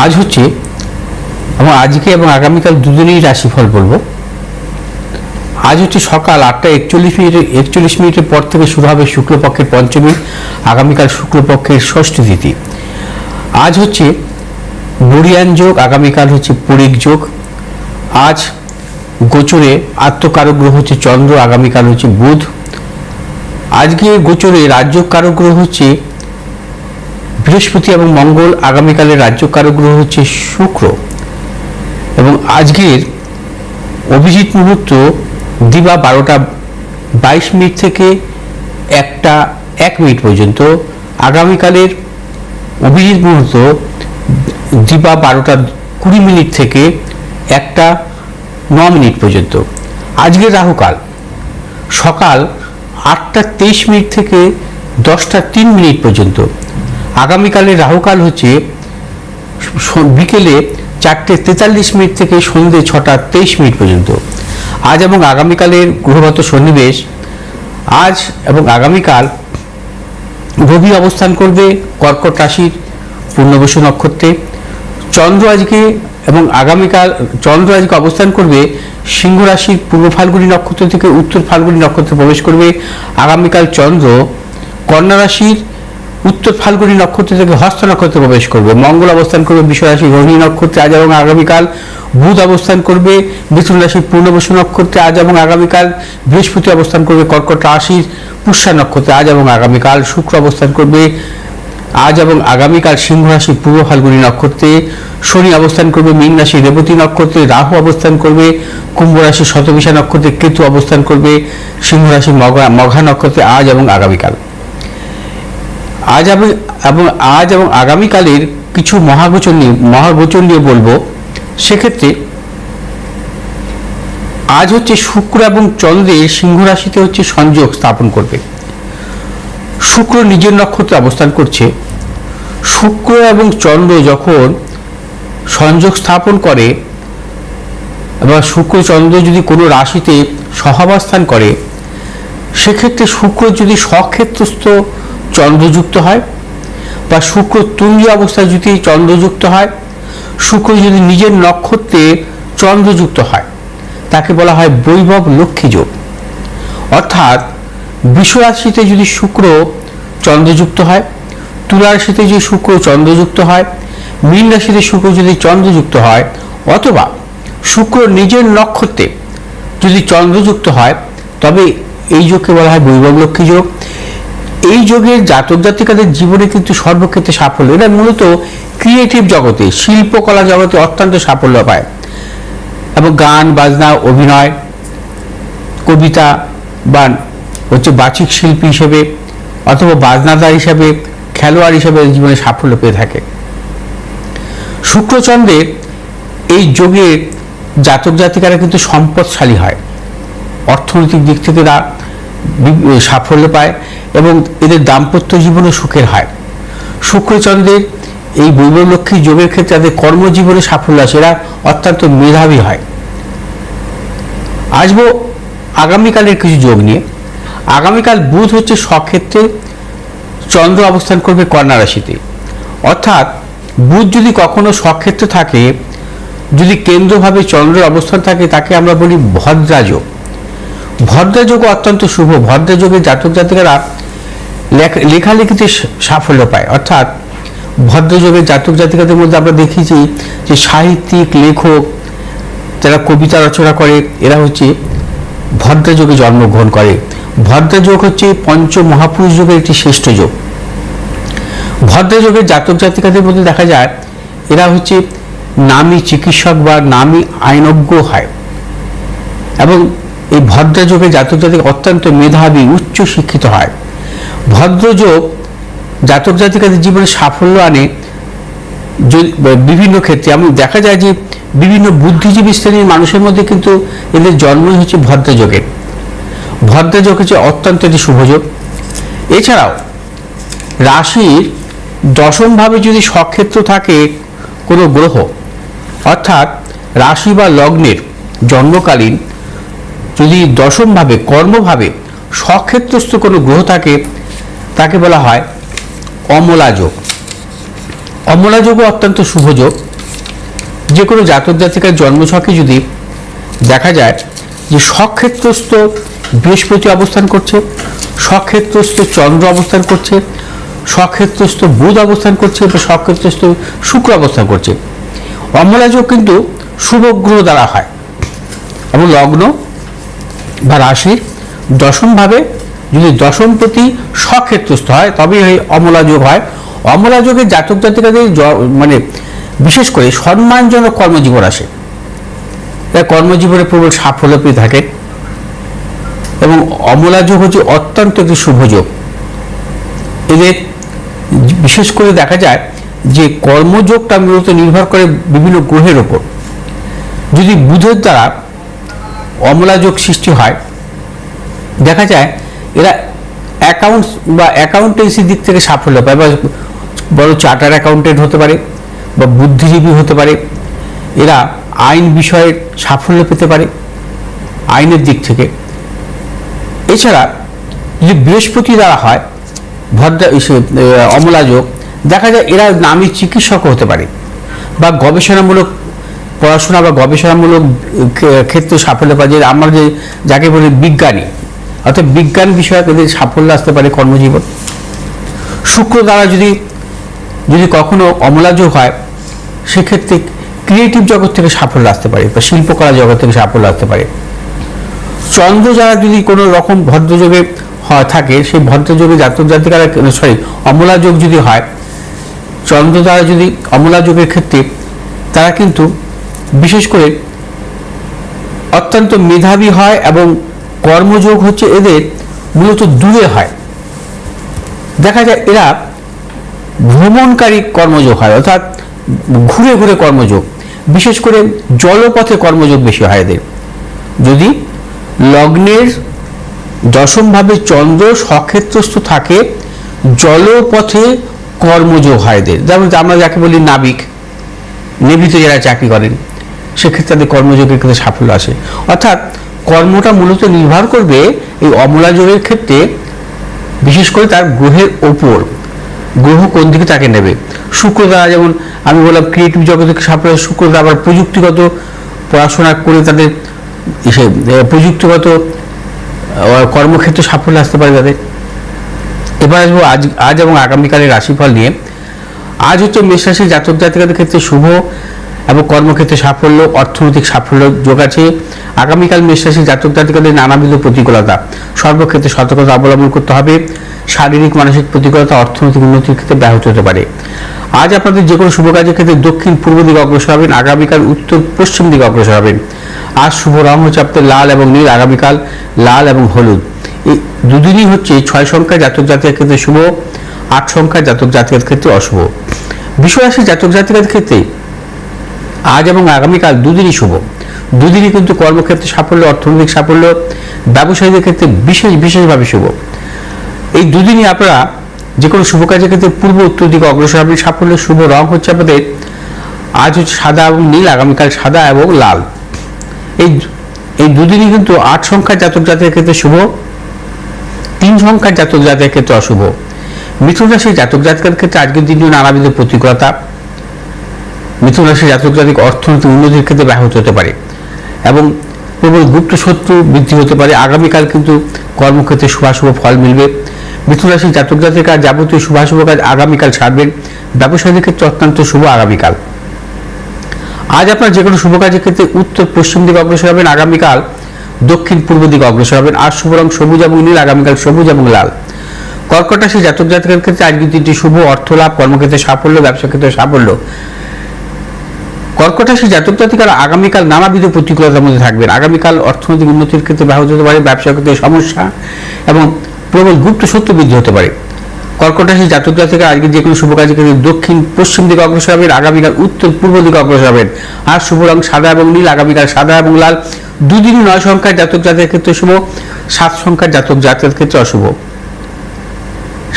আজ হচ্ছে এবং আজকে এবং আগামীকাল দুদিনেই রাশিফল বলবো। আজ হচ্ছে সকাল 8:41 পর থেকে শুরু হবে শুক্লপক্ষের পঞ্চমী, আগামীকাল শুক্লপক্ষের ষষ্ঠী তিথি। আজ হচ্ছে বরিয়ান যোগ, আগামীকাল হচ্ছে পরিক যোগ। আজ গোচরে আত্মকারক গ্রহ হচ্ছে চন্দ্র, আগামীকাল হচ্ছে বুধ। আজকে গোচরে রাজ্যক কারক গ্রহ হচ্ছে বৃহস্পতি এবং মঙ্গল, আগামীকালের রাজ্যক কারক গ্রহ হচ্ছে শুক্র। এবং আজকের অভিজিৎ মুহূর্ত দিবা 12:22 থেকে 1:01 পর্যন্ত। আগামীকালের অভিজিৎ মুহূর্ত দিবা 12:20 থেকে 1:09 পর্যন্ত। আজকের রাহুকাল সকাল 8:23 থেকে 10:03 পর্যন্ত। আগামীকালের রাহুকাল হচ্ছে বিকেলে 4:43 থেকে সন্ধ্যে 6:23 পর্যন্ত। আজ এবং আগামীকালের গ্রহগত সন্নিবেশ, আজ এবং আগামীকাল রবি অবস্থান করবে কর্কট রাশির পূর্ণবসু নক্ষত্রে। চন্দ্র আজকে এবং আগামীকাল চন্দ্র আজকে অবস্থান করবে সিংহ রাশির পূর্ব ফাল্গুনী নক্ষত্র থেকে উত্তর ফাল্গুনী নক্ষত্রে প্রবেশ করবে। আগামীকাল চন্দ্র কন্যা রাশির উত্তর ফাল্গুনী নক্ষত্র থেকে হস্ত নক্ষত্রে প্রবেশ করবে। মঙ্গল অবস্থান করবে বৃষ রাশির রোহিণী নক্ষত্রে আজ এবং আগামীকাল। বুধ অবস্থান করবে মিথুন রাশির পূর্ণবসু নক্ষত্রে আজ এবং আগামীকাল। বৃহস্পতি অবস্থান করবে কর্কট রাশির পুষ্যা নক্ষত্রে আজ এবং আগামীকাল। শুক্র অবস্থান করবে আজ এবং আগামীকাল সিংহ রাশির পূর্ব ফাল্গুনী নক্ষত্রে। শনি অবস্থান করবে মীন রাশির রেবতী নক্ষত্রে। রাহু অবস্থান করবে কুম্ভ রাশির শতবিশা নক্ষত্রে। কেতু অবস্থান করবে সিংহ রাশির মঘা নক্ষত্রে আজ এবং আগামীকাল। আজ এবং আগামীকালের কিছু মহাগোচর নিয়ে বলবো। সেক্ষেত্রে আজ হচ্ছে শুক্র এবং চন্দ্রের সিংহ রাশিতে হচ্ছে সংযোগ স্থাপন করবে। শুক্র নিজের নক্ষত্রে অবস্থান করছে। শুক্র এবং চন্দ্র যখন সংযোগ স্থাপন করে বা শুক্র চন্দ্র যদি কোনো রাশিতে সহাবস্থান করে, সেক্ষেত্রে শুক্র যদি স্বক্ষেত্রস্থ চন্দ্রযুক্ত হয় বা শুক্র তুঙ্গী অবস্থায় যদি চন্দ্রযুক্ত হয়, শুক্র যদি নিজের নক্ষত্রে চন্দ্রযুক্ত হয়, তাকে বলা হয় বৈভব লক্ষ্মী যোগ। অর্থাৎ বৃষ রাশিতে যদি শুক্র চন্দ্রযুক্ত হয়, তুলা রাশিতে যদি শুক্র চন্দ্রযুক্ত হয়, মীন রাশিতে শুক্র যদি চন্দ্রযুক্ত হয়, অথবা শুক্র নিজের নক্ষত্রে যদি চন্দ্রযুক্ত হয়, তবে এই যোগকে বলা হয় বৈভব লক্ষ্মী যোগ। এই যোগের জাতক জাতিকাদের জীবনে কিন্তু সর্বক্ষেত্রে সাফল্য। এরা মূলত ক্রিয়েটিভ জগতে, শিল্পকলা জগতে অত্যন্ত সাফল্য পায় এবং গান বাজনা, অভিনয়, কবিতা বা হচ্ছে বাচিক শিল্পী হিসেবে অথবা বাজনাদার হিসেবে, খেলোয়াড় হিসেবে জীবনে সাফল্য পেয়ে থাকে। শুক্রচন্দ্রের এই যোগে জাতক জাতিকারা কিন্তু সম্পদশালী হয়, অর্থনৈতিক দিক থেকে এরা সাফল্য পায় এবং এদের দাম্পত্য জীবনে সুখের হয়। শুক্রচন্দ্রের এই বৈভব লক্ষ্মী যোগের ক্ষেত্রে তাদের কর্মজীবনে সাফল্য আসে, এরা অত্যন্ত মেধাবী হয়। আসবো আগামীকালের কিছু যোগ নিয়ে। আগামীকাল বুধ হচ্ছে স্বক্ষেত্রে, চন্দ্র অবস্থান করবে কন্যা রাশিতে। অর্থাৎ বুধ যদি কখনো স্বক্ষেত্রে থাকে, যদি কেন্দ্রভাবে চন্দ্রের অবস্থান থাকে, তাকে আমরা বলি ভদ্রাযোগ। ভদ্রাযোগ অত্যন্ত শুভ। ভদ্রাযোগের জাতক জাতিকারা লেখালেখিতে সাফল্য পায়। অর্থাৎ ভদ্রযোগের জাতক জাতিকাদের মধ্যে আমরা দেখেছি যে সাহিত্যিক, লেখক, যারা কবিতা রচনা করে, এরা হচ্ছে ভদ্রযোগে জন্মগ্রহণ করে। ভদ্রযোগ হচ্ছে পঞ্চ মহাপুরুষ যোগের একটি শ্রেষ্ঠ যোগ। ভদ্রযোগের জাতক জাতিকাদের মধ্যে দেখা যায় এরা হচ্ছে নামী চিকিৎসক বা নামী আইনজ্ঞ হয় এবং এই ভদ্রযোগে জাতক জাতিকা অত্যন্ত মেধাবী, উচ্চ শিক্ষিত হয়। ভদ্রযোগ জাতক জাতিকাদের জীবনে সাফল্য আনে বিভিন্ন ক্ষেত্রে। এমন দেখা যায় যে বিভিন্ন বুদ্ধিজীবী শ্রেণীর মানুষের মধ্যে কিন্তু এদের জন্মই হচ্ছে ভদ্রযোগের। ভদ্রযোগ হচ্ছে অত্যন্ত একটি শুভযোগ। এছাড়াও রাশির দশমভাবে যদি স্বক্ষেত্র থাকে কোনো গ্রহ, অর্থাৎ রাশি বা লগ্নের জন্মকালীন যদি দশমভাবে কর্মভাবে স্বক্ষেত্রস্থ কোনো গ্রহ থাকে, তাকে বলা হয় অমলা যোগ। অমলা যোগও অত্যন্ত শুভ যোগ। যে কোনো জাতক জাতিকার জন্মছকে যদি দেখা যায় যে স্বক্ষেত্রস্থ বৃহস্পতি অবস্থান করছে, স্বক্ষেত্রস্থ চন্দ্র অবস্থান করছে, স্বক্ষেত্রস্থ বুধ অবস্থান করছে এবং স্বক্ষেত্রস্থ শুক্র অবস্থান করছে, অমলা যোগ কিন্তু শুভ গ্রহ দ্বারা হয়। এবং লগ্ন বা রাশির দশমভাবে যদি দশমপতি স্বক্ষেত্রস্থ হয় তবে এই অমলা যোগ হয়। অমলা যোগের জাতক জাতিকাদের মানে বিশেষ করে সম্মানজনক কর্মজীবন আসে, তাই কর্মজীবনে প্রবল সাফল্য পেয়ে থাকে। এবং অমলা যোগ হচ্ছে অত্যন্ত একটি শুভ যোগ। এদের বিশেষ করে দেখা যায় যে কর্মযোগটা মূলত নির্ভর করে বিভিন্ন গ্রহের ওপর। যদি বুধের দ্বারা অমলা যোগ সৃষ্টি হয়, দেখা যায় এরা অ্যাকাউন্টেন্সির দিক থেকে সাফল্য পায়, বা বড় চার্টার অ্যাকাউন্টেন্ট হতে পারে বা বুদ্ধিজীবী হতে পারে। এরা আইন বিষয়ে সাফল্য পেতে পারে আইনের দিক থেকে। এছাড়া যদি বৃহস্পতি দ্বারা হয় অমলা যোগ, দেখা যায় এরা নামী চিকিৎসক হতে পারে বা গবেষণামূলক পড়াশোনা বা গবেষণামূলক ক্ষেত্রে সাফল্য পায়। যে আমরা যাকে বলি বিজ্ঞানী, অর্থাৎ বিজ্ঞান বিষয়ক এদের সাফল্য আসতে পারে কর্মজীবন। শুক্র দ্বারা যদি কখনো অমলা যোগ হয়, সেক্ষেত্রে ক্রিয়েটিভ জগৎ থেকে সাফল্য আসতে পারে বা শিল্পকলা জগৎ থেকে সাফল্য আসতে পারে। চন্দ্র যারা যদি কোনো রকম ভদ্রযোগে থাকে, সেই ভদ্রযোগে জাতক জাতিকারা অমলা যোগ যদি হয়, চন্দ্র দ্বারা যদি অমলা যোগের ক্ষেত্রে তারা কিন্তু বিশেষ করে অত্যন্ত মেধাবী হয় এবং কর্মযোগ হচ্ছে এদের মূলত দূরে হয়। দেখা যায় এরা ভ্রমণকারী কর্মযোগ হয়, অর্থাৎ ঘুরে ঘুরে কর্মযোগ, বিশেষ করে জলপথে কর্মযোগ বেশি হয় এদের। যদি লগ্নের দশমভাবে চন্দ্র স্বক্ষেত্রস্থ থাকে, জলপথে কর্মযোগ হয় এদের। যেমন আমরা যাকে বলি নাবিক, নেভিতে যারা চাকরি করেন, সেক্ষেত্রে তাদের কর্মযোগের ক্ষেত্রে সাফল্য আসে। অর্থাৎ কর্মটা মূলত নির্ভর করবে এই অমলা যোগের ক্ষেত্রে বিশেষ করে তার গ্রহের ওপর, গ্রহ কোন দিকে তাকে নেবে। শুক্র দ্বারা, যেমন আমি বললাম ক্রিয়েটিভ জগতে সাফল্য, শুক্র দ্বারা আবার প্রযুক্তিগত পড়াশোনা করে তাদের প্রযুক্তিগত কর্মক্ষেত্রে সাফল্য আসতে পারে তাদের। এবার আসবো আজ এবং আগামীকালের রাশিফল নিয়ে। আজ হচ্ছে মেষ রাশির জাতক জাতিকাদের ক্ষেত্রে শুভ এবং কর্মক্ষেত্রে সাফল্য, অর্থনৈতিক সাফল্য যোগ আছে। আগামীকাল মেষ রাশির জাতক জাতিকাদের নানাবিধ প্রতিকূলতা, সর্বক্ষেত্রে সতর্কতা অবলম্বন করতে হবে। শারীরিক মানসিক প্রতিকূলতা অর্থনৈতিক উন্নতির ক্ষেত্রে ব্যাহত হতে পারে। আজ আপনাদের যে কোনো শুভ কাজের ক্ষেত্রে দক্ষিণ পূর্ব দিকে অগ্রসর হবেন, আগামীকাল উত্তর পশ্চিম দিকে অগ্রসর হবেন। আজ শুভ রং হচ্ছে আপনাদের লাল এবং নীল, আগামীকাল লাল এবং হলুদ। এই দুদিনই হচ্ছে 6 সংখ্যার জাতক জাতিকার ক্ষেত্রে শুভ, 8 সংখ্যার জাতক জাতিকার ক্ষেত্রে অশুভ। বিশ্বরাশির জাতক জাতিকার ক্ষেত্রে আজ এবং আগামীকাল দুদিনই শুভ। দুদিনই কিন্তু কর্মক্ষেত্রে সাফল্য, অর্থনৈতিক সাফল্য, ব্যবসায়ীদের ক্ষেত্রে বিশেষভাবে শুভ। এই দুদিনই আপনারা যে কোনো শুভ কাজের ক্ষেত্রে পূর্ব উত্তর দিকে অগ্রসর হবেন। সাফল্য শুভ রং হচ্ছে আপনাদের আজ হচ্ছে সাদা এবং নীল, আগামীকাল সাদা এবং লাল। এই দুদিনই কিন্তু 8 সংখ্যার জাতক জাতিকার ক্ষেত্রে শুভ, 3 সংখ্যার জাতক জাতিকার ক্ষেত্রে অশুভ। মিথুন রাশির জাতক জাতিকার ক্ষেত্রে আজকের দিনটি নানাবিধ প্রতিকূলতা। মিথুন রাশির জাতক জাতিক অর্থনৈতিক উন্নতির ক্ষেত্রে ব্যাহত হতে পারে এবং প্রবল গুপ্ত শত্রু বৃদ্ধি হতে পারে। আগামীকাল কিন্তু কর্মক্ষেত্রে শুভাশুভ ফল মিলবে। মিথুন রাশির জাতক জাতিকার যাবতীয় শুভাশুভ কাজ আগামীকাল ছাড়বেন। ব্যবসায়ীদের ক্ষেত্রে অত্যন্ত শুভ আগামীকাল। আজ আপনার যে কোনো শুভ কাজের ক্ষেত্রে উত্তর পশ্চিম দিকে অগ্রসর হবেন, আগামীকাল দক্ষিণ পূর্ব দিকে অগ্রসর হবেন। আজ শুভ রং সবুজ এবং নীল, আগামীকাল সবুজ এবং লাল। কর্কট রাশির জাতক জাতিকার ক্ষেত্রে আজকের দিনটি শুভ, অর্থ লাভ, কর্মক্ষেত্রে সাফল্য, ব্যবসা ক্ষেত্রে সাফল্য। কর্কট রাশির জাতক জাতিকারা আগামীকাল নানাবিধ প্রতিকূলতার মধ্যে থাকবেন। আগামীকাল অর্থনৈতিক উন্নতির ক্ষেত্রে ব্যাহত হতে পারে, ব্যবসা ক্ষেত্রে সমস্যা এবং প্রবল গুপ্ত শত্রু বৃদ্ধি হতে পারে। কর্কট রাশির জাতক জাতিকারা আজকে যে কোনো শুভ কাজের ক্ষেত্রে দক্ষিণ পশ্চিম দিকে অগ্রসর হবেন, আগামীকাল উত্তর পূর্ব দিকে অগ্রসর হবেন। আর শুভ রং সাদা এবং নীল, আগামীকাল সাদা এবং লাল। দুদিনই 9 সংখ্যার জাতক জাতিকার ক্ষেত্রে শুভ, 7 সংখ্যার জাতক জাতিকার ক্ষেত্রে অশুভ।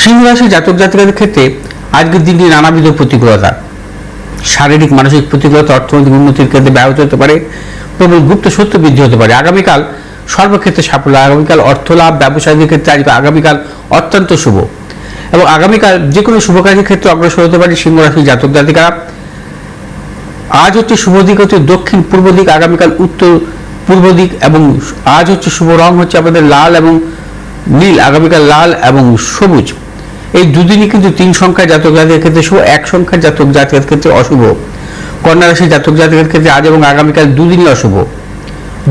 সিংহ রাশির জাতক জাতিকাদের ক্ষেত্রে আজকের দিনটি নানাবিধ প্রতিকূলতা, শারীরিক মানসিক প্রতিকূলতা, অর্থনৈতিক উন্নতির ক্ষেত্রে ব্যাহত হতে পারে, প্রবল গুপ্ত শত্রু বৃদ্ধি হতে পারে। আগামীকাল সর্বক্ষেত্রে সাফল্য, আগামীকাল অর্থ লাভ, ব্যবসায়ীদের ক্ষেত্রে আগামীকাল অত্যন্ত শুভ এবং আগামীকাল যে কোনো শুভ কাজের ক্ষেত্রে অগ্রসর হতে পারে সিংহ রাশির জাতক জাতিকারা। আজ হচ্ছে শুভ দিক হচ্ছে দক্ষিণ পূর্ব দিক, আগামীকাল উত্তর পূর্ব দিক, এবং আজ হচ্ছে শুভ রং হচ্ছে আমাদের লাল এবং নীল, আগামীকাল লাল এবং সবুজ। এই দুদিনই কিন্তু 3 সংখ্যার জাতক জাতিকের ক্ষেত্রে শুভ, 1 সংখ্যার জাতক জাতিকের ক্ষেত্রে অশুভ। কন্যা রাশির জাতক জাতিকের ক্ষেত্রে আজ এবং আগামীকাল দুদিনই অশুভ।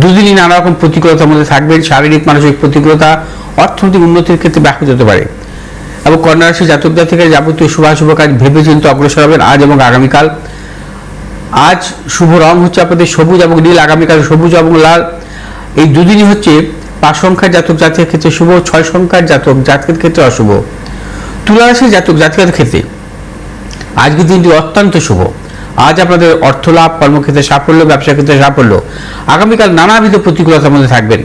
দুদিনই নানা রকম প্রতিকূলতার মধ্যে থাকবেন, শারীরিক মানসিক প্রতিকূলতা, অর্থনৈতিক উন্নতির ক্ষেত্রে ব্যাহত হতে পারে। এবং কন্যা রাশির জাতক জাতিকের যাবতীয় শুভাশুভ কাজ ভেবে চিন্তে অগ্রসর হবেন আজ এবং আগামীকাল। আজ শুভ রং হচ্ছে আপনাদের সবুজ এবং নীল, আগামীকাল সবুজ এবং লাল। এই দুদিনই হচ্ছে 5 সংখ্যার জাতক জাতকের ক্ষেত্রে শুভ, 6 সংখ্যার জাতক জাতকের ক্ষেত্রে অশুভ। তুলা রাশির জাতক জাতিকার ক্ষেত্রে আজকের দিনটি অত্যন্ত শুভ। আজ আপনাদের অর্থ লাভ, কর্মক্ষেত্রে সাফল্য, ব্যবসা ক্ষেত্রে সাফল্য। আগামীকাল নানাবিধ প্রতিকূলতার মধ্যে থাকবেন,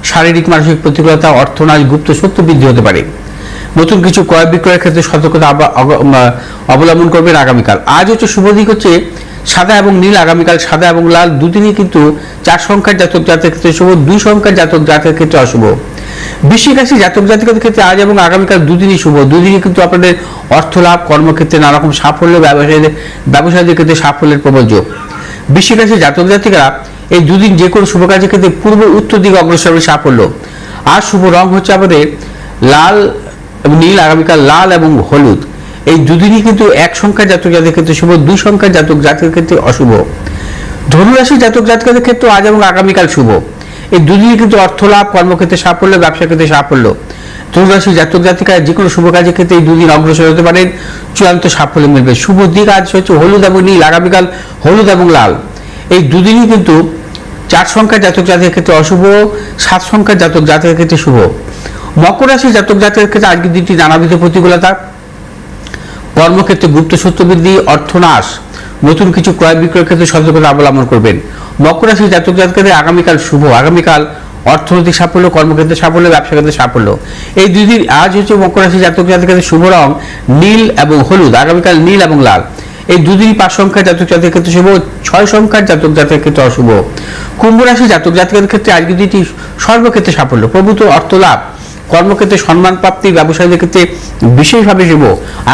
শারীরিক মানসিক প্রতিকূলতা, অর্থনৈতিক গুপ্ত সত্য বৃদ্ধি হতে পারে। নতুন কিছু ক্রয় বিক্রয়ের ক্ষেত্রে সতর্কতা অবলম্বন করবেন আগামীকাল। আজ হচ্ছে শুভ দিক হচ্ছে সাদা এবং নীল, আগামীকাল সাদা এবং লাল। দুদিনই কিন্তু 4 সংখ্যার জাতক জাতকের ক্ষেত্রে শুভ, 2 সংখ্যার জাতক জাতকের ক্ষেত্রে অশুভ। বৃশ্চিক রাশি জাতক জাতিকাদের ক্ষেত্রে আজ এবং আগামীকাল দুদিনই শুভ। দুদিনই কিন্তু আপনাদের অর্থ লাভ, কর্মক্ষেত্রে নানা রকম সাফল্য, ব্যবসায়ীদের ক্ষেত্রে সাফল্যের প্রবল যোগ। বৃশ্চিক রাশি জাতক জাতিকারা এই দুদিন যে কোনো শুভ কাজের ক্ষেত্রে পূর্ব উত্তর দিকে অগ্রসর হবে সাফল্য। আর শুভ রং হচ্ছে আমাদের লাল এবং নীল, আগামীকাল লাল এবং হলুদ। এই দুদিনই কিন্তু 1 সংখ্যার জাতক জাতকের ক্ষেত্রে শুভ, 2 সংখ্যার জাতক জাতকের ক্ষেত্রে অশুভ। ধনুরাশি জাতক জাতকের ক্ষেত্রে আজ এবং আগামীকাল শুভ। এই দুদিনই কিন্তু অর্থ লাভ, কর্মক্ষেত্রে সাফল্য, ব্যবসা ক্ষেত্রে সাফল্য। ধনুরাশি জাতক জাতিকা যে কোনো শুভ কাজের ক্ষেত্রে এই দুদিন অগ্রসর হতে পারেন, চূড়ান্ত সাফল্য মিলবে। শুভ দিক আজ হচ্ছে হলুদ এবং নীল, আগামীকাল হলুদ এবং লাল। এই দুদিনই কিন্তু 4 সংখ্যার জাতক জাতকের ক্ষেত্রে অশুভ, 7 সংখ্যার জাতক জাতকের ক্ষেত্রে শুভ। মকর রাশি জাতক জাতকের ক্ষেত্রে আজকের দিনটি নানাবিধ প্রতিকূলতা, কর্মক্ষেত্রে গুপ্ত সত্য বৃদ্ধি, অর্থনাশ। নতুন কিছু ক্রয় বিক্রয়ের ক্ষেত্রে সতর্কতা অবলম্বন করবেন। মকর রাশি জাতক জাতকের আগামীকাল শুভ, আগামীকাল অর্থনৈতিক সাফল্য, কর্মক্ষেত্রে সাফল্য, ব্যবসা ক্ষেত্রে সাফল্য। এই 2 দিন আজ হচ্ছে মকর রাশি জাতক জাতকের শুভ রং নীল এবং হলুদ, আগামীকাল নীল এবং লাল। এই 2 দিনই 5 সংখ্যার জাতক জাতকের ক্ষেত্রে শুভ, 6 সংখ্যার জাতক জাতকের ক্ষেত্রে অশুভ। কুম্ভ রাশি জাতক জাতকের ক্ষেত্রে আজকের দিনটি সর্বক্ষেত্রে সাফল্য, প্রভূত অর্থ লাভ, কর্মক্ষেত্রে সম্মান প্রাপ্তি, ব্যবসায়ীদের ক্ষেত্রে বিশেষভাবে শুভ।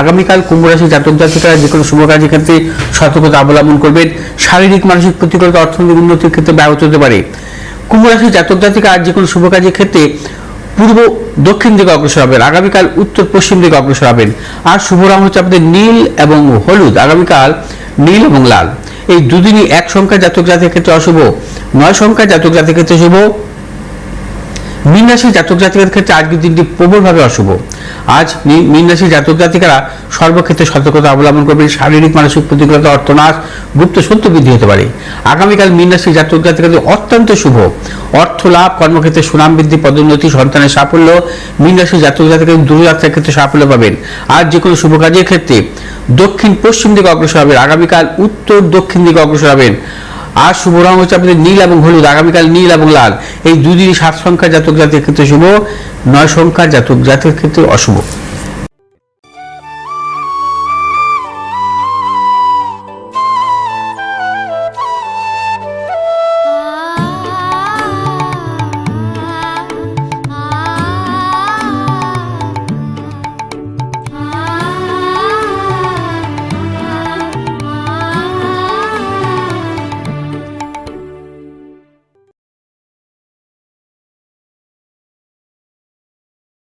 আগামীকাল কুম্ভ রাশি জাতক জাতিকারা যে কোনো শুভ কাজের ক্ষেত্রে সতর্কতা অবলম্বন করবেন, শারীরিক মানসিক প্রতিকূলতা, অর্থনৈতিক উন্নতির ক্ষেত্রে ব্যাহত হতে পারে। কুম্ভ রাশি জাতক জাতিকা আজ যে কোনো শুভ কাজের ক্ষেত্রে পূর্ব দক্ষিণ দিকে অগ্রসর হবেন, আগামীকাল উত্তর পশ্চিম দিকে অগ্রসর হবেন। আর শুভ রং হচ্ছে আপনাদের নীল এবং হলুদ, আগামীকাল নীল এবং লাল। এই দুদিনই 1 সংখ্যার জাতক জাতিকের ক্ষেত্রে অশুভ, 9 সংখ্যার জাতক জাতিকের ক্ষেত্রে শুভ। মীন রাশির জাতক জাতিকের ক্ষেত্রে আজকের দিনটি প্রবলভাবে অশুভ। আজ মীন রাশির জাতক জাতিকারা সর্বক্ষেত্রে সতর্কতা অবলম্বন করবেন, শারীরিক মানসিক প্রতিকূলতা, অর্থনাশ, গুপ্ত সত্য বৃদ্ধি হতে পারে। আগামীকাল মীন রাশির জাতক জাতিকাদের অত্যন্ত শুভ, অর্থ লাভ, কর্মক্ষেত্রে সুনাম বৃদ্ধি, পদোন্নতি, সন্তানের সাফল্য। মীন রাশির জাতক জাতিকাদের দূরযাত্রার ক্ষেত্রে সাফল্য পাবেন। আজ যে কোনো শুভ কাজের ক্ষেত্রে দক্ষিণ পশ্চিম দিকে অগ্রসর হবেন, আগামীকাল উত্তর দক্ষিণ দিকে অগ্রসর হবেন। আর শুভ রং হচ্ছে আপনাদের নীল এবং হলুদ, আগামীকাল নীল এবং লাল। এই 2 দিনই 7 সংখ্যার জাতক জাতকের ক্ষেত্রে শুভ, 9 সংখ্যার জাতক জাতকের ক্ষেত্রে অশুভ।